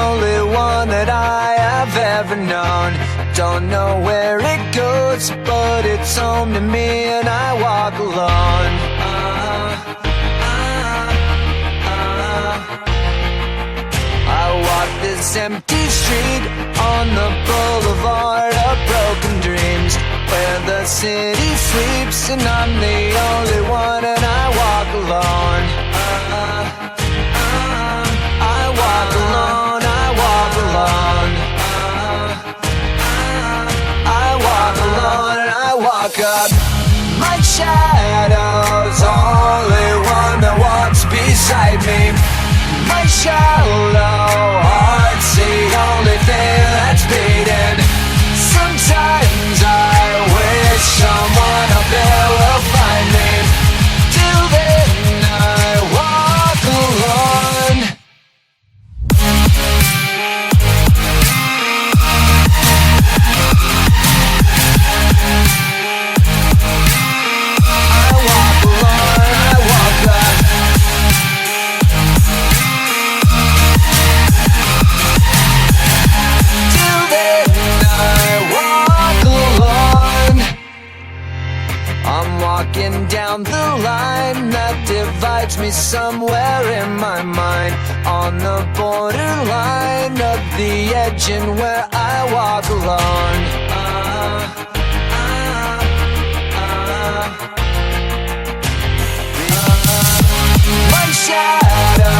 only one that I have ever known. Don't know where it goes, but it's home to me, and I walk alone. I walk this empty street on the boulevard of broken dreams, where the city sleeps and I'm the only one, and I walk alone. I walk alone, I walk alone. I walk alone and I walk up. My shadow's only one that walks beside me. My shallow heart's the only thing that's beating. Sometimes I wish someone up there will find me. Till then I walk alone. I walk alone, I walk up. Till then I walk alone. I'm walking down the line that divides me somewhere in my mind, on the borderline of the edge and where I walk alone. My shadow